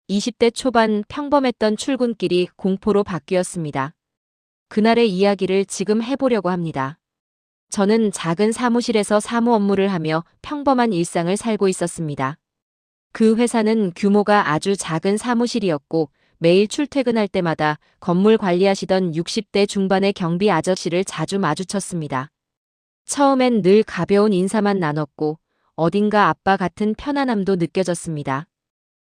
20대 초반 평범했던 출근길이 공포로 바뀌었습니다. 그날의 이야기를 지금 해보려고 합니다. 저는 작은 사무실에서 사무 업무를 하며 평범한 일상을 살고 있었습니다. 그 회사는 규모가 아주 작은 사무실이었고 매일 출퇴근할 때마다 건물 관리하시던 60대 중반의 경비 아저씨를 자주 마주쳤습니다. 처음엔 늘 가벼운 인사만 나눴고 어딘가 아빠 같은 편안함도 느껴졌습니다.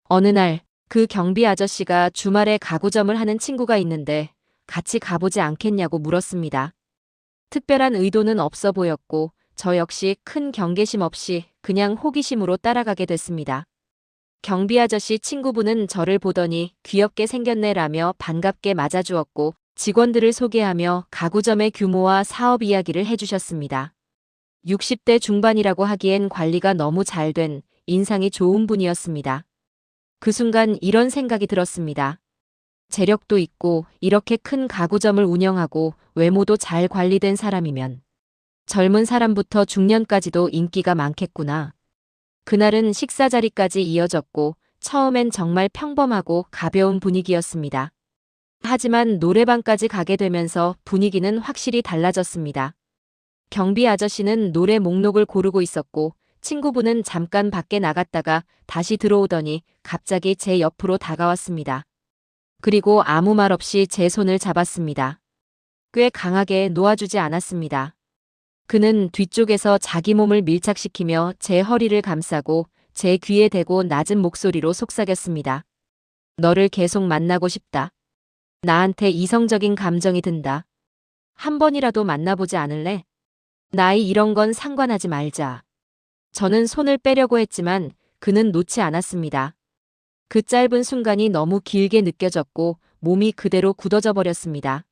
어느 날 그 경비 아저씨가 주말에 가구점을 하는 친구가 있는데 같이 가보지 않겠냐고 물었습니다. 특별한 의도는 없어 보였고 저 역시 큰 경계심 없이 그냥 호기심으로 따라가게 됐습니다. 경비 아저씨 친구분은 저를 보더니 귀엽게 생겼네라며 반갑게 맞아주었고 직원들을 소개하며 가구점의 규모와 사업 이야기를 해주셨습니다. 60대 중반이라고 하기엔 관리가 너무 잘된 인상이 좋은 분이었습니다. 그 순간 이런 생각이 들었습니다. 재력도 있고 이렇게 큰 가구점을 운영하고 외모도 잘 관리된 사람이면 젊은 사람부터 중년까지도 인기가 많겠구나. 그날은 식사 자리까지 이어졌고 처음엔 정말 평범하고 가벼운 분위기였습니다. 하지만 노래방까지 가게 되면서 분위기는 확실히 달라졌습니다. 경비 아저씨는 노래 목록을 고르고 있었고 친구분은 잠깐 밖에 나갔다가 다시 들어오더니 갑자기 제 옆으로 다가왔습니다. 그리고 아무 말 없이 제 손을 잡았습니다. 꽤 강하게 놓아주지 않았습니다. 그는 뒤쪽에서 자기 몸을 밀착시키며 제 허리를 감싸고 제 귀에 대고 낮은 목소리로 속삭였습니다. 너를 계속 만나고 싶다. 나한테 이성적인 감정이 든다. 한 번이라도 만나보지 않을래? 나이 이런 건 상관하지 말자. 저는 손을 빼려고 했지만 그는 놓지 않았습니다. 그 짧은 순간이 너무 길게 느껴졌고 몸이 그대로 굳어져 버렸습니다.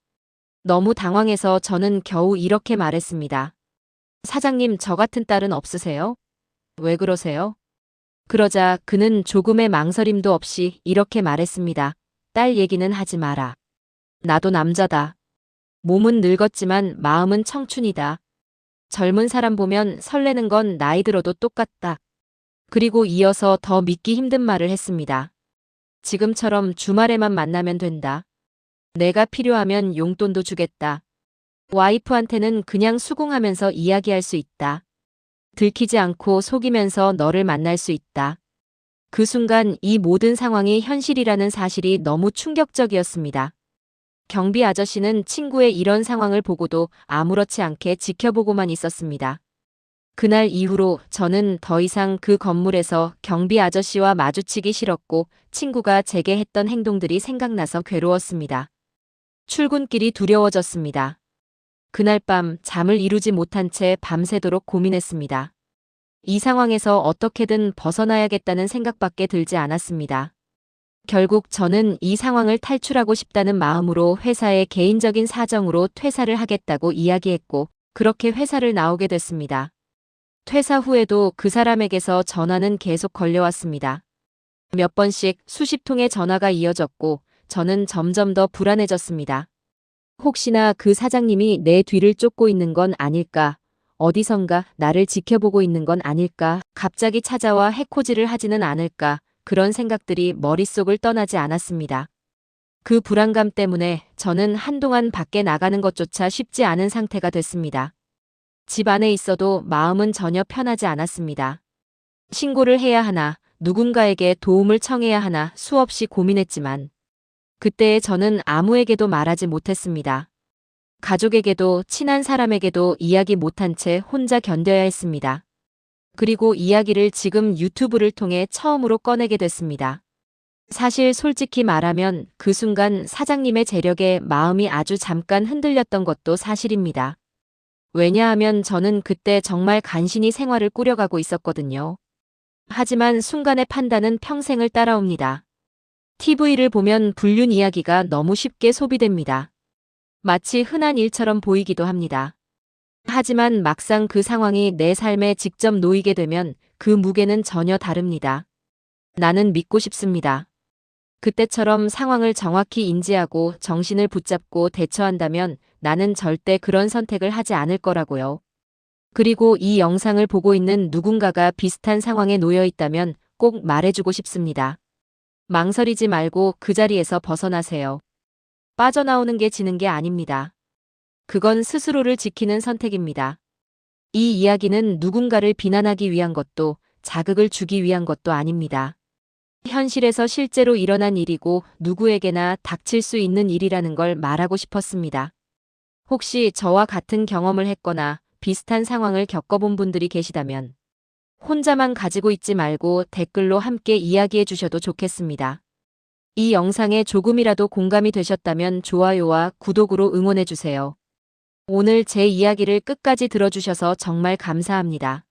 너무 당황해서 저는 겨우 이렇게 말했습니다. 사장님, 저 같은 딸은 없으세요? 왜 그러세요? 그러자 그는 조금의 망설임도 없이 이렇게 말했습니다. 딸 얘기는 하지 마라. 나도 남자다. 몸은 늙었지만 마음은 청춘이다. 젊은 사람 보면 설레는 건 나이 들어도 똑같다. 그리고 이어서 더 믿기 힘든 말을 했습니다. 지금처럼 주말에만 만나면 된다. 내가 필요하면 용돈도 주겠다. 와이프한테는 그냥 수긍하면서 이야기할 수 있다. 들키지 않고 속이면서 너를 만날 수 있다. 그 순간 이 모든 상황이 현실이라는 사실이 너무 충격적이었습니다. 경비 아저씨는 친구의 이런 상황을 보고도 아무렇지 않게 지켜보고만 있었습니다. 그날 이후로 저는 더 이상 그 건물에서 경비 아저씨와 마주치기 싫었고 친구가 제게 했던 행동들이 생각나서 괴로웠습니다. 출근길이 두려워졌습니다. 그날 밤 잠을 이루지 못한 채 밤새도록 고민했습니다. 이 상황에서 어떻게든 벗어나야겠다는 생각밖에 들지 않았습니다. 결국 저는 이 상황을 탈출하고 싶다는 마음으로 회사의 개인적인 사정으로 퇴사를 하겠다고 이야기했고 그렇게 회사를 나오게 됐습니다. 퇴사 후에도 그 사람에게서 전화는 계속 걸려왔습니다. 몇 번씩 수십 통의 전화가 이어졌고 저는 점점 더 불안해졌습니다. 혹시나 그 사장님이 내 뒤를 쫓고 있는 건 아닐까? 어디선가 나를 지켜보고 있는 건 아닐까? 갑자기 찾아와 해코지를 하지는 않을까? 그런 생각들이 머릿속을 떠나지 않았습니다. 그 불안감 때문에 저는 한동안 밖에 나가는 것조차 쉽지 않은 상태가 됐습니다. 집 안에 있어도 마음은 전혀 편하지 않았습니다. 신고를 해야 하나, 누군가에게 도움을 청해야 하나 수없이 고민했지만 그때의 저는 아무에게도 말하지 못했습니다. 가족에게도 친한 사람에게도 이야기 못한 채 혼자 견뎌야 했습니다. 그리고 이야기를 지금 유튜브를 통해 처음으로 꺼내게 됐습니다. 사실 솔직히 말하면 그 순간 사장님의 재력에 마음이 아주 잠깐 흔들렸던 것도 사실입니다. 왜냐하면 저는 그때 정말 간신히 생활을 꾸려가고 있었거든요. 하지만 순간의 판단은 평생을 따라옵니다. TV를 보면 불륜 이야기가 너무 쉽게 소비됩니다. 마치 흔한 일처럼 보이기도 합니다. 하지만 막상 그 상황이 내 삶에 직접 놓이게 되면 그 무게는 전혀 다릅니다. 나는 믿고 싶습니다. 그때처럼 상황을 정확히 인지하고 정신을 붙잡고 대처한다면 나는 절대 그런 선택을 하지 않을 거라고요. 그리고 이 영상을 보고 있는 누군가가 비슷한 상황에 놓여 있다면 꼭 말해주고 싶습니다. 망설이지 말고 그 자리에서 벗어나세요. 빠져나오는 게 지는 게 아닙니다. 그건 스스로를 지키는 선택입니다. 이 이야기는 누군가를 비난하기 위한 것도 자극을 주기 위한 것도 아닙니다. 현실에서 실제로 일어난 일이고 누구에게나 닥칠 수 있는 일이라는 걸 말하고 싶었습니다. 혹시 저와 같은 경험을 했거나 비슷한 상황을 겪어본 분들이 계시다면 혼자만 가지고 있지 말고 댓글로 함께 이야기해 주셔도 좋겠습니다. 이 영상에 조금이라도 공감이 되셨다면 좋아요와 구독으로 응원해 주세요. 오늘 제 이야기를 끝까지 들어주셔서 정말 감사합니다.